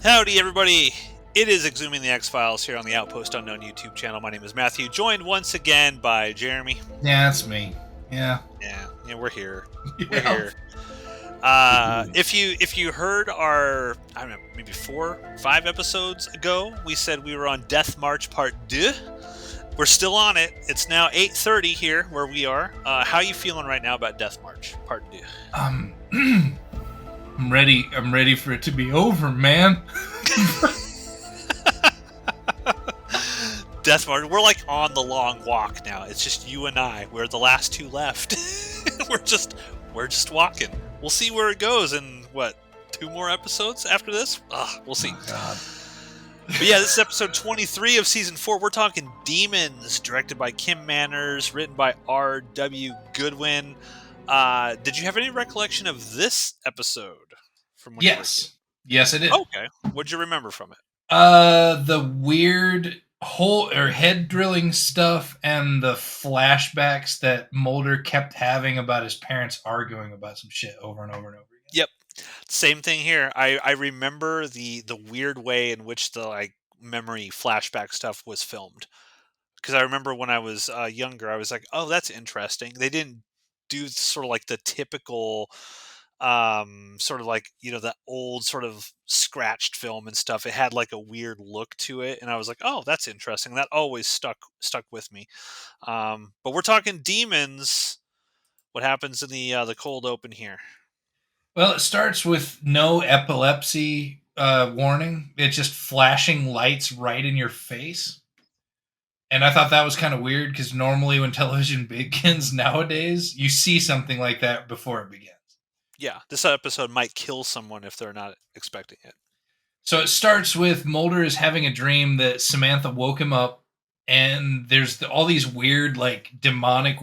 Howdy, everybody. It is eXhuming the X-Files here on the Outpost Unknown YouTube channel. My name is Matthew, joined once again by Jeremy. Yeah, that's me. Yeah. Yeah, we're here. We're Yeah. here. If you heard our, I don't know, maybe 4-5 episodes ago, we said we were on Death March Part 2. We're still on it. It's now 8:30 here where we are. How you feeling right now about Death March Part 2? I'm ready. I'm ready for it to be over, man. Death March. We're like on the long walk now. It's just you and I. We're the last two left. we're just walking. We'll see where it goes in what 2 more episodes after this. We'll see. Oh, God. But yeah, this is episode 23 of season 4. We're talking Demons, directed by Kim Manners, written by R.W. Goodwin. Did you have any recollection of this episode from when you were a kid? Yes, I did. Okay. What'd you remember from it? The weird hole or head drilling stuff and the flashbacks that Mulder kept having about his parents arguing about some shit over and over and over again. Yep. Same thing here. I remember the weird way in which the memory flashback stuff was filmed. Because I remember when I was younger, I was like, "Oh, that's interesting." They didn't do sort of like the typical, sort of like the old sort of scratched film and stuff. It had like a weird look to it, and I was like, "Oh, that's interesting." That always stuck with me. But we're talking Demons. What happens in the cold open here? Well, it starts with no epilepsy warning. It's just flashing lights right in your face. And I thought that was kind of weird because normally when television begins nowadays, you see something like that before it begins. Yeah, this episode might kill someone if they're not expecting it. So it starts with Mulder is having a dream that Samantha woke him up, and there's all these weird, like demonic,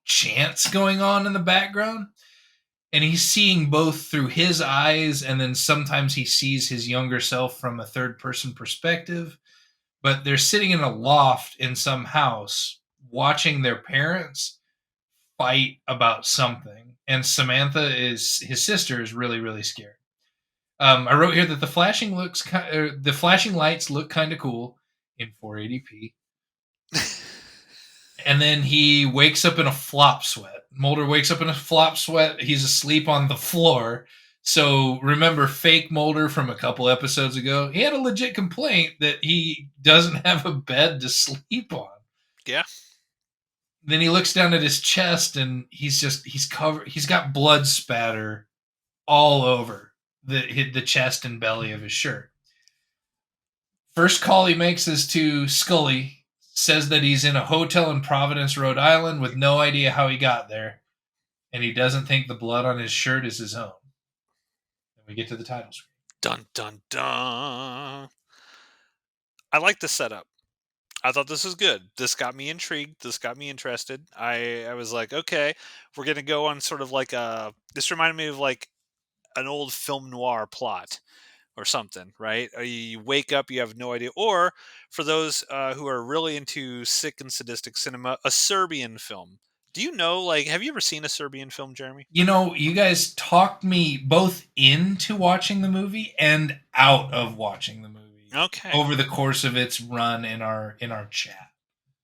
chants going on in the background. And he's seeing both through his eyes, and then sometimes he sees his younger self from a third person perspective. But they're sitting in a loft in some house watching their parents fight about something. And Samantha his sister is really, really scared. I wrote here that the flashing lights look kind of cool in 480p. And then he wakes up in a flop sweat. Mulder wakes up in a flop sweat. He's asleep on the floor. So remember fake Mulder from a couple episodes ago? He had a legit complaint that he doesn't have a bed to sleep on. Yeah. Then he looks down at his chest and he's covered. He's got blood spatter all over the chest and belly of his shirt. First call he makes is to Scully, says that he's in a hotel in Providence, Rhode Island, with no idea how he got there, and he doesn't think the blood on his shirt is his own. And we get to the title screen. Dun dun dun. I like the setup. I thought this was good. This got me intrigued. This got me interested. I was like, okay, we're gonna go on sort of like a. This reminded me of like an old film noir plot or something, right? You wake up, you have no idea. Or for those who are really into sick and sadistic cinema, a Serbian film. Do you know, like, have you ever seen a Serbian film, Jeremy? You guys talked me both into watching the movie and out of watching the movie. Okay. Over the course of its run in our chat.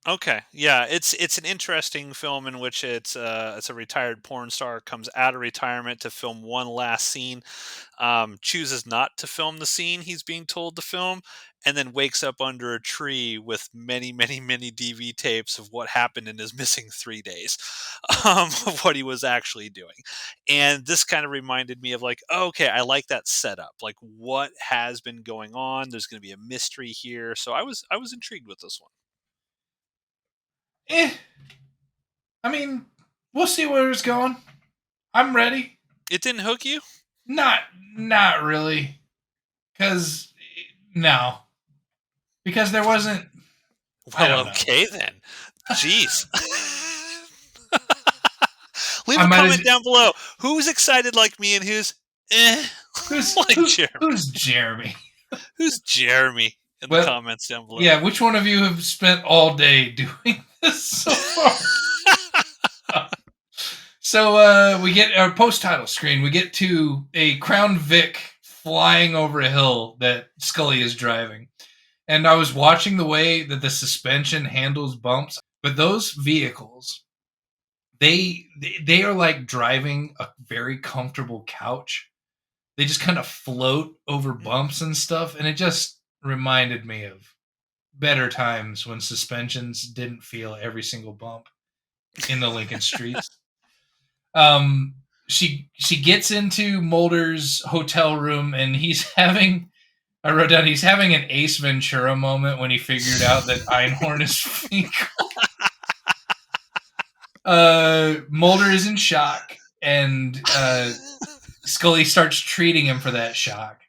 Okay, yeah, it's an interesting film in which it's a retired porn star comes out of retirement to film one last scene, chooses not to film the scene he's being told to film, and then wakes up under a tree with many, many, many DV tapes of what happened in his missing 3 days, of what he was actually doing. And this kind of reminded me of like, okay, I like that setup. Like, what has been going on? There's going to be a mystery here, so I was intrigued with this one. I mean, we'll see where it's going. I'm ready. It didn't hook you? Not really. Because no. Because there wasn't. Well, okay then. Jeez. Leave a comment down below. Who's excited like me and who's Jeremy? Who's Jeremy? Who's Jeremy in the comments down below? Yeah, which one of you have spent all day doing this so far? So we get our post-title screen. We get to a Crown Vic flying over a hill that Scully is driving. And I was watching the way that the suspension handles bumps, but those vehicles, they are like driving a very comfortable couch. They just kind of float over bumps and stuff, and it just reminded me of better times when suspensions didn't feel every single bump in the Lincoln streets. Um, she gets into Mulder's hotel room, and he's having. I wrote down he's having an Ace Ventura moment when he figured out that Einhorn is fake. Mulder is in shock, and Scully starts treating him for that shock.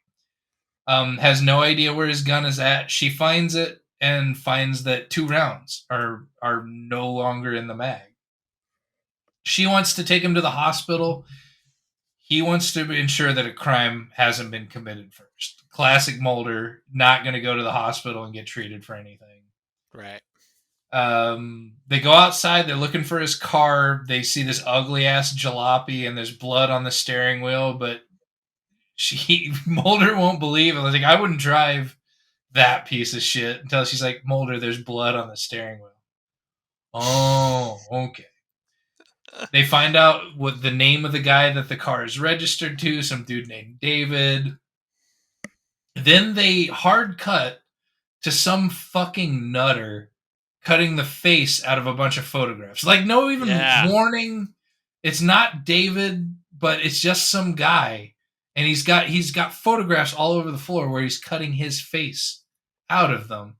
Has no idea where his gun is at. She finds it and finds that 2 rounds are no longer in the mag. She wants to take him to the hospital. He wants to ensure that a crime hasn't been committed first. Classic Mulder, not going to go to the hospital and get treated for anything. Right. They go outside. They're looking for his car. They see this ugly ass jalopy, and there's blood on the steering wheel. But Mulder won't believe it. I was like, I wouldn't drive that piece of shit until she's like, Mulder, there's blood on the steering wheel. Oh, okay. They find out what the name of the guy that the car is registered to, some dude named David. Then they hard cut to some fucking nutter cutting the face out of a bunch of photographs. Like, no even warning. It's not David, but it's just some guy. And he's got photographs all over the floor where he's cutting his face out of them.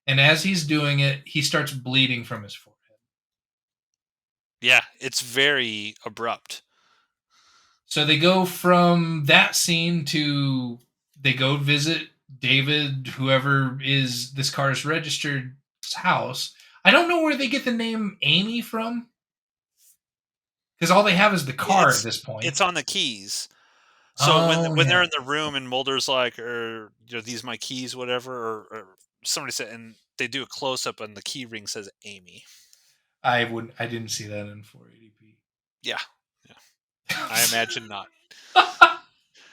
And as he's doing it, he starts bleeding from his forehead. Yeah, it's very abrupt. So they go from that scene to they go visit David, whoever is this car's registered house. I don't know where they get the name Amy from, because all they have is the car at this point. It's on the keys. So when they're in the room and Mulder's like, "Are these my keys?" Whatever, or somebody said, and they do a close up, and the key ring says Amy. I didn't see that in 480p. Yeah. I imagine not.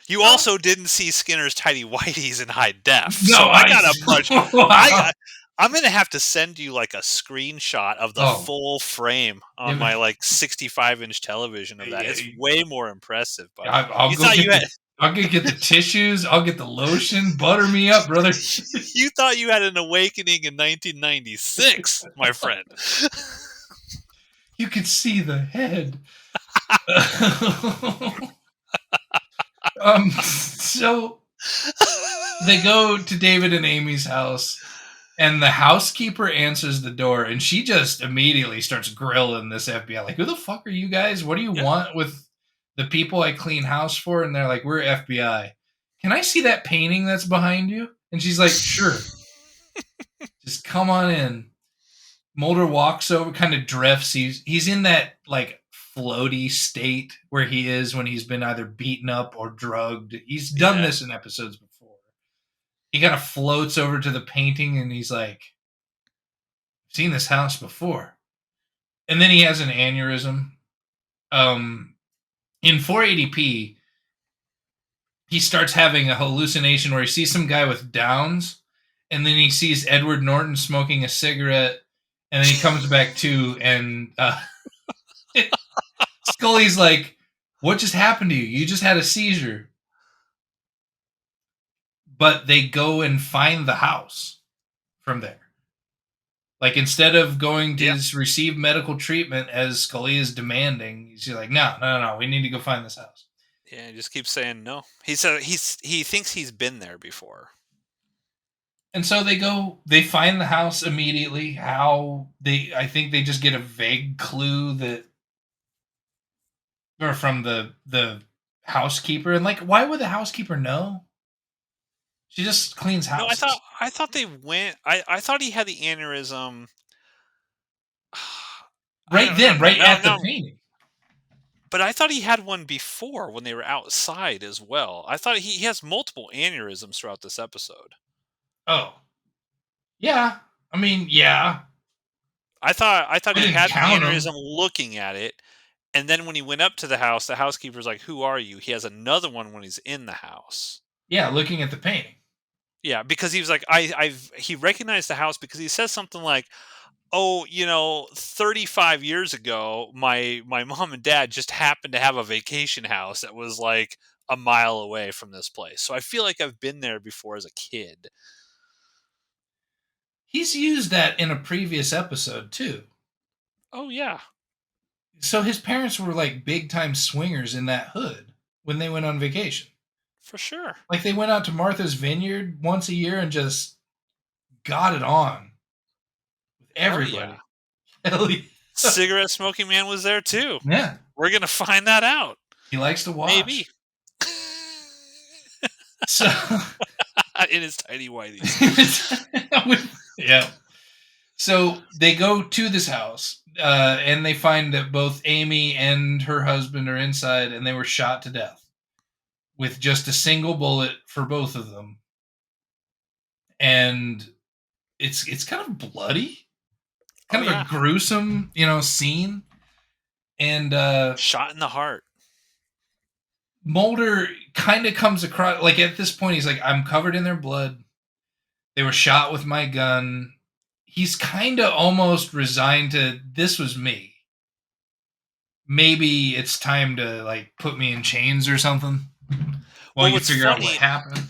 You also didn't see Skinner's tidy whities in high def. No, so I got a much. I'm gonna have to send you like a screenshot of the full frame on my like 65-inch television of that. It's way more impressive. But I'll get the tissues. I'll get the lotion. Butter me up, brother. You thought you had an awakening in 1996, my friend. You could see the head. So they go to David and Amy's house, and the housekeeper answers the door, and she just immediately starts grilling this FBI. Like, who the fuck are you guys? What do you want with the people I clean house for? And they're like, we're FBI. Can I see that painting that's behind you? And she's like, sure. Just come on in. Mulder walks over, kind of drifts. He's in that like floaty state where he is when he's been either beaten up or drugged. He's done this in episodes before. He kind of floats over to the painting and he's like, I've seen this house before. And then he has an aneurysm. In 480p, he starts having a hallucination where he sees some guy with Downs, and then he sees Edward Norton smoking a cigarette, and then he comes back to, and Scully's like, what just happened to you? You just had a seizure. But they go and find the house from there. Like, instead of going to receive medical treatment as Scully is demanding, he's like, no, we need to go find this house. Yeah, he just keeps saying no. He thinks he's been there before. And so they find the house immediately. I think they just get a vague clue or from the housekeeper. And like, why would the housekeeper know? She just cleans houses. No, I thought they went. I thought he had the aneurysm right at the painting. But I thought he had one before when they were outside as well. I thought he has multiple aneurysms throughout this episode. Oh, yeah. I mean, yeah. I thought he had an aneurysm looking at it, and then when he went up to the house, the housekeeper's like, "Who are you?" He has another one when he's in the house. Yeah, looking at the painting. Yeah, because he was like, he recognized the house because he says something like, "Oh, 35 years ago, my mom and dad just happened to have a vacation house that was like a mile away from this place. So I feel like I've been there before as a kid." He's used that in a previous episode too. Oh yeah, So his parents were like big time swingers in that hood when they went on vacation. for sure. Like they went out to Martha's Vineyard once a year and just got it on with Oh yeah. everybody. Hell yeah. Cigarette smoking man was there too. Yeah. We're gonna find that out. He likes to Maybe. watch. So In his tiny whiteies. yeah. So they go to this house, and they find that both Amy and her husband are inside, and they were shot to death with just a single bullet for both of them. And it's kind of bloody, Oh kind of a yeah. gruesome, scene. And Shot in the heart. Mulder kind of comes across like at this point he's like, I'm covered in their blood. They were shot with my gun. He's kind of almost resigned to this was me. Maybe it's time to like put me in chains or something while Well, you what's figure out what funny, happened.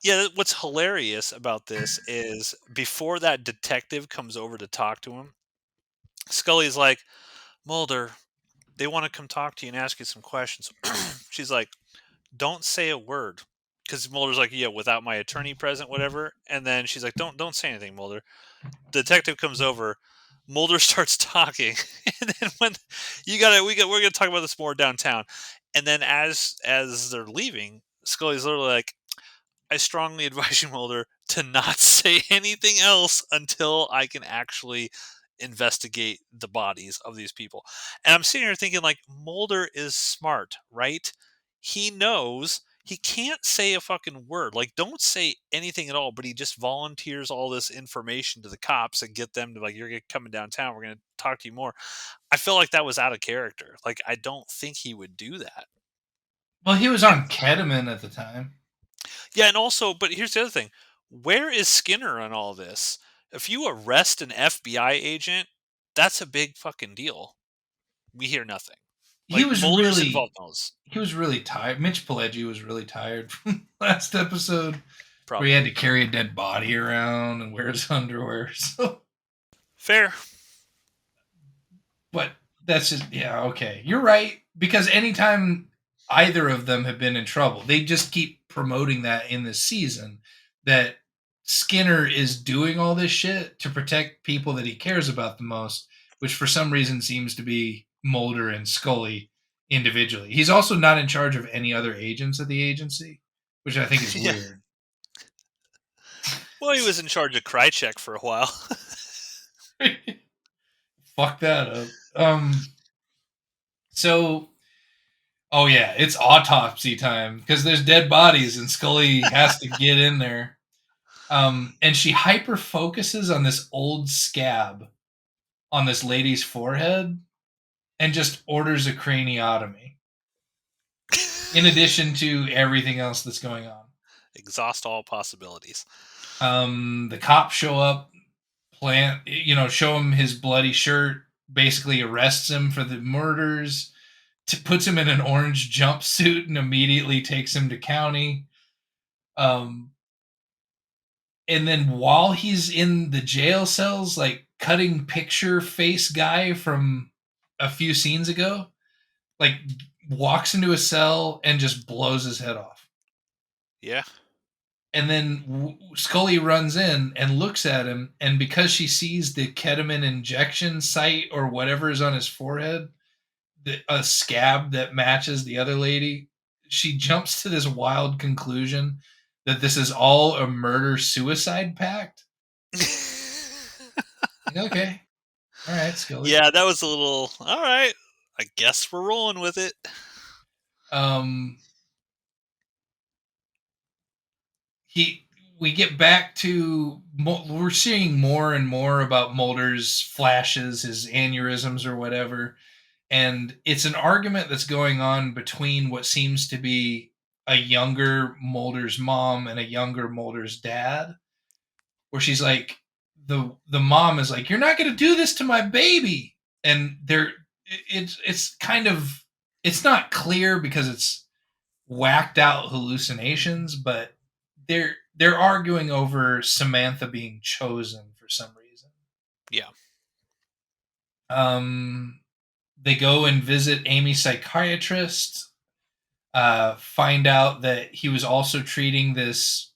yeah, what's hilarious about this is before that detective comes over to talk to him, Scully's like, "Mulder, they want to come talk to you and ask you some questions." She's like, "Don't say a word." Because Mulder's like, "Yeah, without my attorney present, whatever." And then she's like, "Don't say anything, Mulder." Detective comes over. Mulder starts talking, and then when we're gonna talk about this more downtown. And then as they're leaving, Scully's literally like, "I strongly advise you, Mulder, to not say anything else until I can actually investigate the bodies of these people." And I'm sitting here thinking, like, Mulder is smart, right? He knows he can't say a fucking word. Like, don't say anything at all, but he just volunteers all this information to the cops and get them to, like, "You're coming downtown. We're going to talk to you more." I feel like that was out of character. Like, I don't think he would do that. Well, he was And on ketamine at the time. yeah, and also, but here's the other thing. Where is Skinner on all this? If you arrest an FBI agent, that's a big fucking deal. We hear nothing. He Like, was Mulder's really involved in all this, he was really tired. Mitch Pileggi was really tired from last episode where he had probably. to carry a dead body around and wear his underwear. So, Fair. but that's just yeah, okay. You're right because anytime either of them have been in trouble, they just keep promoting that in this season that Skinner is doing all this shit to protect people that he cares about the most, which for some reason seems to be Mulder and Scully individually. He's also not in charge of any other agents at the agency, which I think is Yeah. weird. Well, he was in charge of Krychek for a while. Fuck that up. So oh yeah, it's autopsy time because there's dead bodies and Scully has to get in there. And she hyper focuses on this old scab on this lady's forehead and just orders a craniotomy in addition to everything else that's going on. Exhaust all possibilities. The cops show up, show him his bloody shirt, basically arrests him for the murders, puts him in an orange jumpsuit, and immediately takes him to county. Um, and then while he's in the jail cells, like cutting picture face guy from a few scenes ago, like walks into a cell and just blows his head off. Yeah. And then Scully runs in and looks at him, and because she sees the ketamine injection site or whatever is on his forehead, a scab that matches the other lady, she jumps to this wild conclusion that this is all a murder suicide pact. Like, okay, all right, Scully. Yeah, that was a little. All right. I guess we're rolling with it. Um, he we get back to we're seeing more and more about Mulder's flashes, his aneurysms or whatever, and it's an argument that's going on between what seems to be a younger Mulder's mom and a younger Mulder's dad, where she's like, the mom is like, "You're not going to do this to my baby," and it's kind of, it's not clear because it's whacked out hallucinations, but they're arguing over Samantha being chosen for some reason. Yeah. Um, they go and visit Amy's psychiatrist. Find out that he was also treating this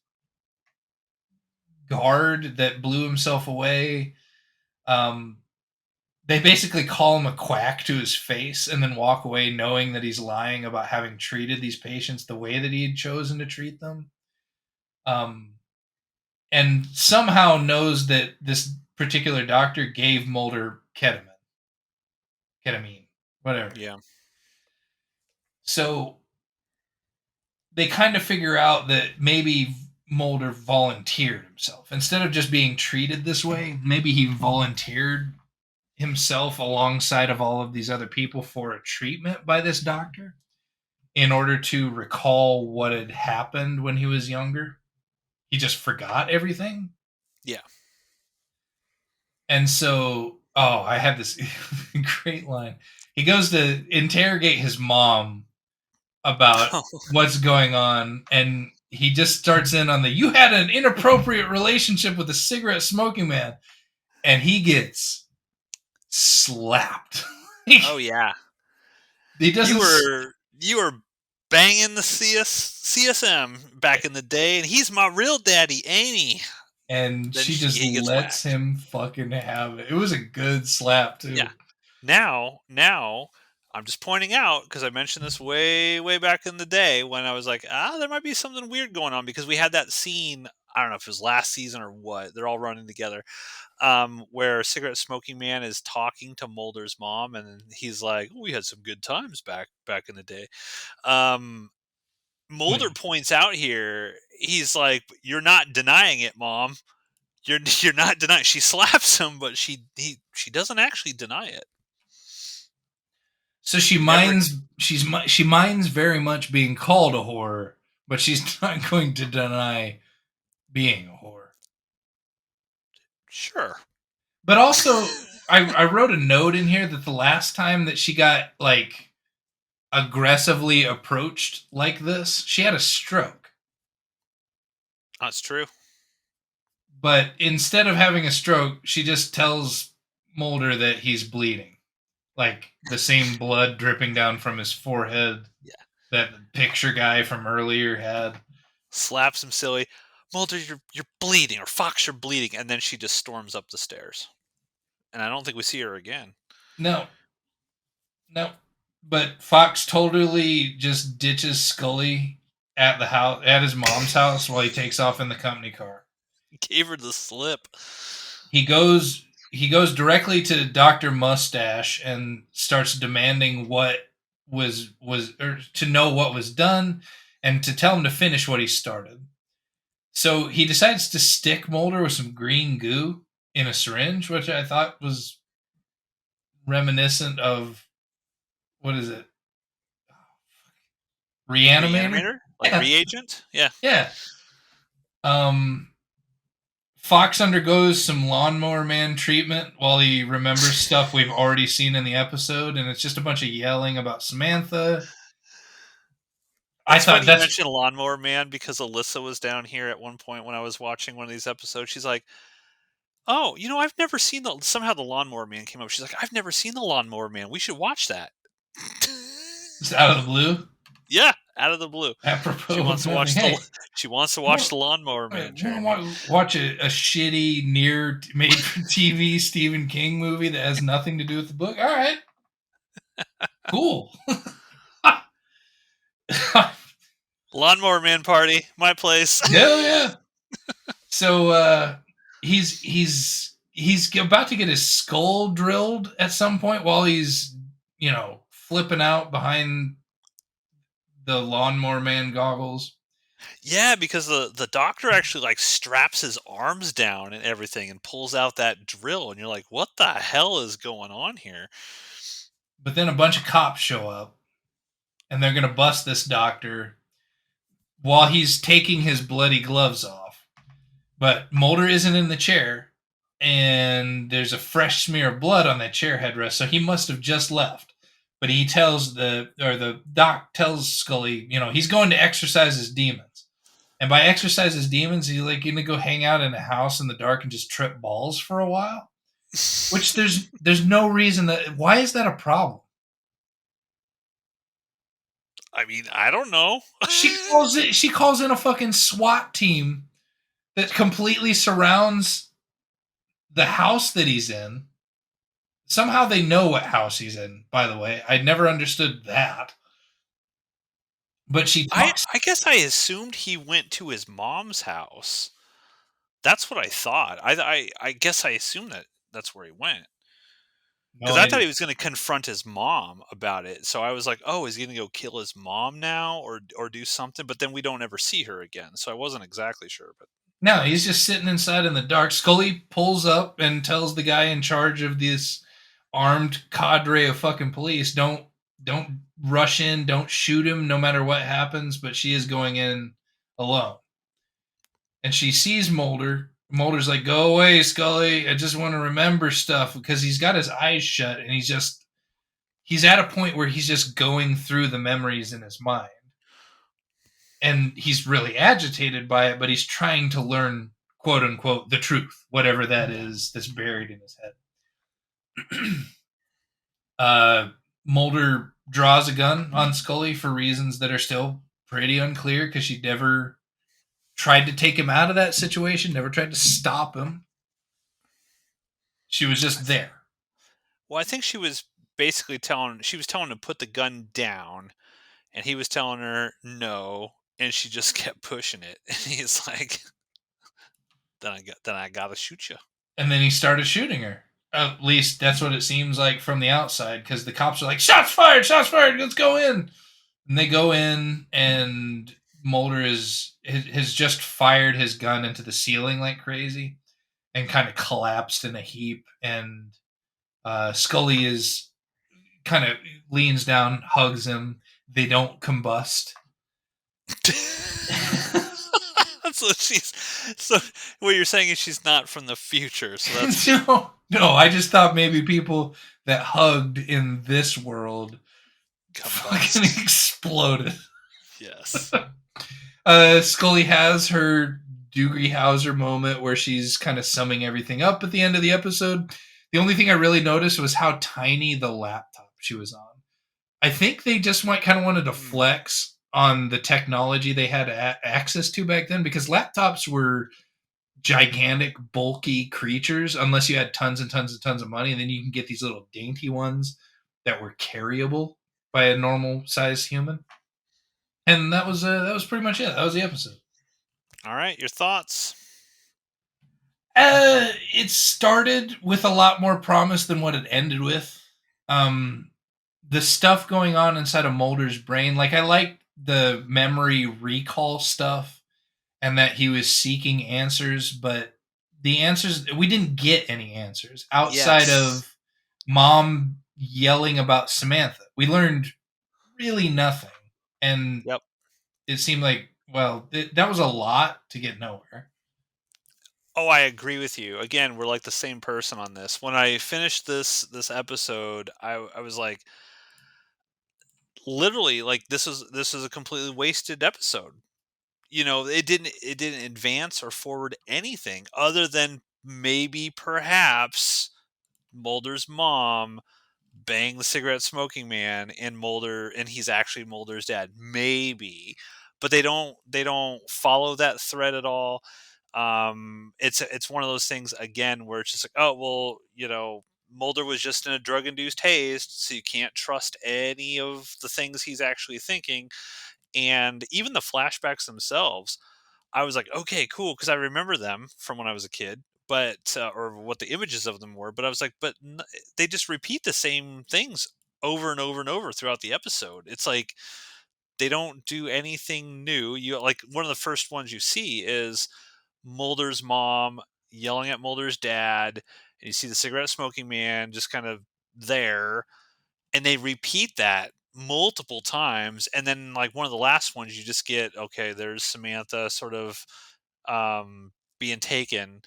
guard that blew himself away. Um, they basically call him a quack to his face and then walk away knowing that he's lying about having treated these patients the way that he had chosen to treat them. Um, and somehow knows that this particular doctor gave Mulder ketamine, whatever. Yeah. So they kind of figure out that maybe Mulder volunteered himself instead of just being treated this way. Maybe he volunteered himself alongside of all of these other people for a treatment by this doctor in order to recall what had happened when he was younger. He just forgot everything. Yeah. And so, oh, I had this great line. He goes to interrogate his mom about what's going on, and he just starts in on the, "You had an inappropriate relationship with a cigarette smoking man," and he gets slapped. Oh yeah. He You doesn't. were you were banging the CSM back in the day, and he's my real daddy, ain't he? And Then she just he gets lets whacked. him fucking have it. It was a good slap Yeah. too. Now, I'm just pointing out because I mentioned this way back in the day when I was like, there might be something weird going on because we had that scene. I don't know if it was last season or what. They're all running together, where cigarette smoking man is talking to Mulder's mom, and he's like, "We had some good times back in the day." Um, Mulder Wait, points out here, he's like, "You're not denying it, mom. You're not denying." She slaps him, but she doesn't actually deny it. so she Never. minds she minds very much being called a whore, but she's not going to deny being a whore. Sure. But also, I wrote a note in here that the last time that she got like aggressively approached like this, she had a stroke. That's true. But instead of having a stroke, she just tells Mulder that he's bleeding. Like the same blood dripping down from his forehead Yeah. that the picture guy from earlier had. Slaps him silly. Mulder, you're bleeding, or Fox, you're bleeding, and then she just storms up the stairs. And I don't think we see her again. No, no. But Fox totally just ditches Scully at the house, at his mom's house, while he takes off in the company car. Gave her the slip. He goes he goes directly to Dr. Mustache and starts demanding what was or to know what was done and to tell him to finish what he started. So he decides to stick Mulder with some green goo in a syringe, which I thought was reminiscent of, what is it? Reanimator? Reanimator? Like Yeah. reagent? Yeah. Yeah. Um Fox undergoes some lawnmower man treatment while he remembers stuff we've already seen in the episode, and it's just a bunch of yelling about Samantha. I It's thought funny you that's mentioned Lawnmower Man because Alyssa was down here at one point when I was watching one of these episodes. She's like, "Oh, I've never seen the." Somehow the Lawnmower Man came up. She's like, "I've never seen the Lawnmower Man. We should watch that." just out of the blue, Yeah, out of the blue, she apropos wants of to nothing. watch Hey, she wants to watch want the Lawnmower Man. Jeremy, to watch a shitty, near made for TV Stephen King movie that has nothing to do with the book? All right, cool. Hell Lawnmower Man party, my place. yeah. So he's about to get his skull drilled at some point while he's flipping out behind the lawnmower man goggles. Yeah, because the doctor actually like straps his arms down and everything and pulls out that drill, and you're like, "What the hell is going on here?" But then a bunch of cops show up and they're gonna bust this doctor. while he's taking his bloody gloves off. But Mulder isn't in the chair, and there's a fresh smear of blood on that chair headrest, so he must have just left. But he tells the doc tells Scully, he's going to exorcise his demons. And by exercise his demons, he's like gonna go hang out in a house in the dark and just trip balls for a while. Which there's no reason that why is that a problem? I mean, I don't know. She calls in a fucking SWAT team that completely surrounds the house that he's in. Somehow they know what house he's in, by the way. I never understood that. But she I talks I guess I assumed he went to his mom's house. That's what I thought. I guess I assumed that that's where he went. no, Because I thought he was going to confront his mom about it. So I was like, "Oh, is he going to go kill his mom now, or do something?" But then we don't ever see her again, so I wasn't exactly sure. But no, he's just sitting inside in the dark. Scully pulls up and tells the guy in charge of this armed cadre of fucking police, don't rush in, don't shoot him no matter what happens, but she is going in alone. And she sees Mulder. Mulder's like, "Go away, Scully. I just want to remember stuff," because he's got his eyes shut and he's at a point where he's just going through the memories in his mind. And he's really agitated by it, but he's trying to learn, quote unquote, the truth, whatever that is that's buried in his head. Mulder draws a gun on Scully for reasons that are still pretty unclear because she never tried to take him out of that situation, never tried to stop him. She was I just th- there. well, I think she was telling him to put the gun down, and he was telling her no, and she just kept pushing it. And he's like, then I gotta shoot you." And then he started shooting her. At least that's what it seems like from the outside because the cops are like, shots fired, let's go in. And they go in, and Mulder has just fired his gun into the ceiling like crazy and kind of collapsed in a heap. And Scully is kind of leans down, hugs him. They don't combust. So she's so what you're saying is she's not from the future, so that's good. No, I just thought maybe people that hugged in this world fucking Combust. exploded. Yes. Scully has her Doogie Howser moment where she's kind of summing everything up at the end of the episode. The only thing I really noticed was how tiny the laptop she was on. I think they just kind of wanted to Hmm. flex on the technology they had access to back then because laptops were gigantic, bulky creatures unless you had tons and tons and tons of money. And then you can get these little dainty ones that were carryable by a normal sized human. And that was pretty much it. That was the episode. All right, your thoughts? It started with a lot more promise than what it ended with. Um, the stuff going on inside of Mulder's brain, like I liked the memory recall stuff and that he was seeking answers, but the answers we didn't get any answers outside Yes. of mom yelling about Samantha. We learned really nothing, and Yep. it seemed like that was a lot to get nowhere. Oh, I agree with you. Again, we're like the same person on this. When I finished this episode, I was like, literally, like this is a completely wasted episode. It didn't advance or forward anything other than maybe perhaps Mulder's mom bang the cigarette smoking man, and he's actually Mulder's dad, maybe. But they don't follow that thread at all. It's one of those things again where it's just like, oh well, Mulder was just in a drug induced haze, so you can't trust any of the things he's actually thinking. And even the flashbacks themselves, I was like, okay, cool, because I remember them from when I was a kid, but or what the images of them were. But I was like, they just repeat the same things over and over and over throughout the episode. It's like they don't do anything new. You like one of the first ones you see is Mulder's mom yelling at Mulder's dad, and you see the cigarette smoking man just kind of there, and they repeat that multiple times, and then like one of the last ones, you just get, okay, there's Samantha sort of being taken,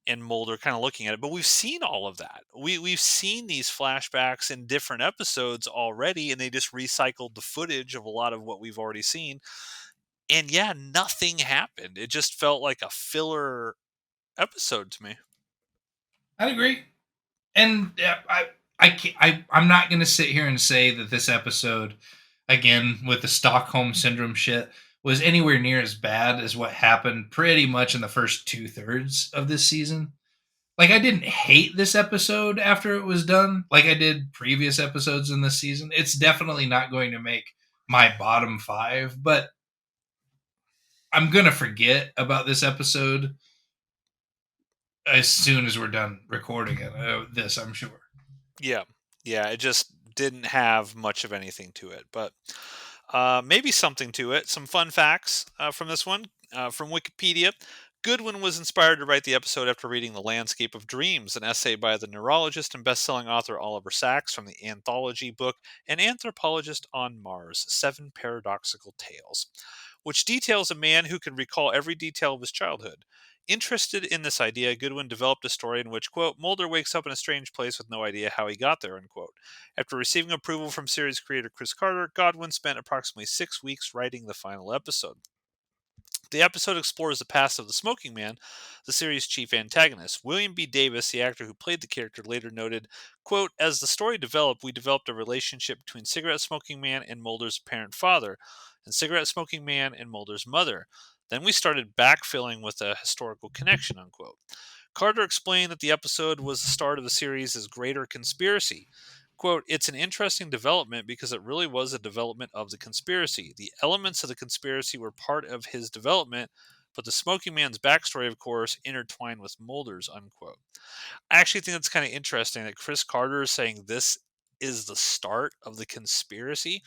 and Mulder kind of looking at it. But we've seen all of that. We've seen these flashbacks in different episodes already, and they just recycled the footage of a lot of what we've already seen. And yeah, nothing happened. It just felt like a filler episode to me. I'd agree. And I can't, I'm not going to sit here and say that this episode, again, with the Stockholm Syndrome shit, was anywhere near as bad as what happened pretty much in the first 2/3 of this season. Like, I didn't hate this episode after it was done, like I did previous episodes in this season. It's definitely not going to make my bottom 5, but I'm going to forget about this episode as soon as we're done recording it. This, I'm sure. Yeah. Yeah. It just didn't have much of anything to it, but maybe something to it. Some fun facts from this one from Wikipedia. Goodwin was inspired to write the episode after reading The Landscape of Dreams, an essay by the neurologist and best-selling author Oliver Sacks from the anthology book An Anthropologist on Mars, Seven Paradoxical Tales, which details a man who can recall every detail of his childhood. Interested in this idea, Goodwin developed a story in which, quote, Mulder wakes up in a strange place with no idea how he got there, unquote. After receiving approval from series creator Chris Carter, Godwin spent approximately 6 weeks writing the final episode. The episode explores the past of the Smoking Man, the series' chief antagonist. William B. Davis, the actor who played the character, later noted, quote, as the story developed, we developed a relationship between Cigarette Smoking Man and Mulder's apparent father, and Cigarette Smoking Man and Mulder's mother. Then we started backfilling with a historical connection, unquote. Carter explained that the episode was the start of the series' greater conspiracy. Quote, it's an interesting development because it really was a development of the conspiracy. The elements of the conspiracy were part of his development, but the Smoking Man's backstory, of course, intertwined with Mulder's, unquote. I actually think that's kind of interesting that Chris Carter is saying this is the start of the conspiracy.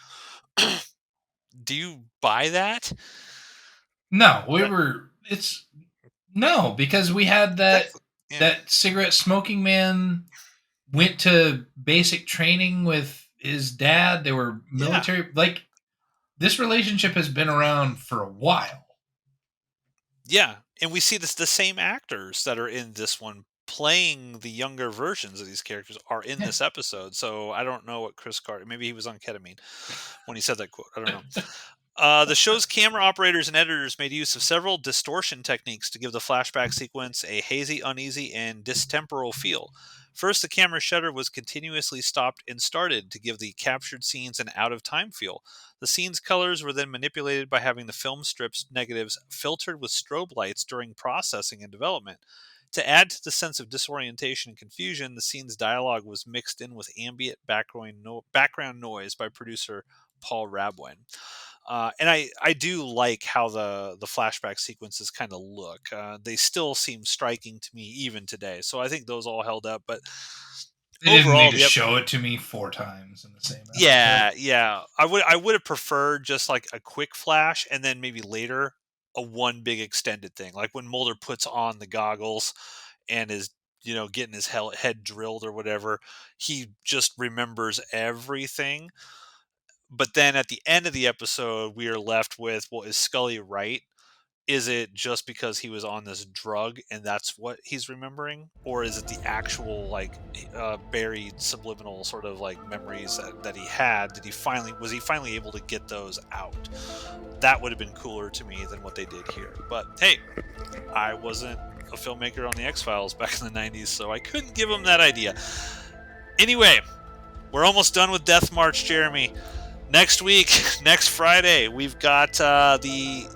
Do you buy that? No, That it's no, because we had that exactly. Yeah. that cigarette smoking man went to basic training with his dad. They were Yeah. military. Like, this relationship has been around for a while. Yeah, and we see the same actors that are in this one playing the younger versions of these characters are in Yeah. this episode. So I don't know what Chris Carter. Maybe he was on ketamine when he said that quote. I don't know. The show's camera operators and editors made use of several distortion techniques to give the flashback sequence a hazy, uneasy, and distemporal feel. First, the camera shutter was continuously stopped and started to give the captured scenes an out of time feel. The scene's colors were then manipulated by having the film strips negatives filtered with strobe lights during processing and development. To add to the sense of disorientation and confusion, the scene's dialogue was mixed in with ambient background noise by producer Paul Rabwin. And I do like how the flashback sequences kind of look. They still seem striking to me even today. So I think those all held up. But They didn't need overall, to show it to me 4 times in the same episode. yeah, I would have preferred just like a quick flash and then maybe later a one big extended thing, like when Mulder puts on the goggles and is getting his head drilled or whatever. He just remembers everything. But then at the end of the episode, we are left with, well, is Scully right? Is it just because he was on this drug and that's what he's remembering? Or is it the actual, like, buried subliminal sort of like memories that he had? Was he finally able to get those out? That would have been cooler to me than what they did here. But hey, I wasn't a filmmaker on the X-Files back in the 90s, so I couldn't give him that idea. Anyway, we're almost done with Death March, Jeremy. Next week, next Friday, we've got the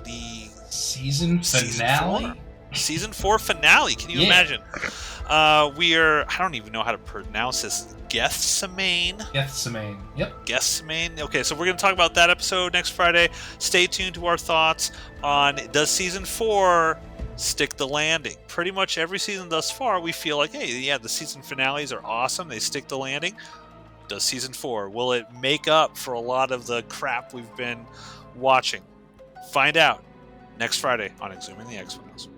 Season finale? Season 4 finale. Can you imagine? I don't even know how to pronounce this. Gethsemane? Gethsemane. Yep. Gethsemane. Okay, so we're going to talk about that episode next Friday. Stay tuned to our thoughts on, does Season 4 stick the landing? Pretty much every season thus far, we feel like, hey, yeah, the season finales are awesome. They stick the landing. Does Season 4? Will it make up for a lot of the crap we've been watching? Find out next Friday on eXhuming the X-Files.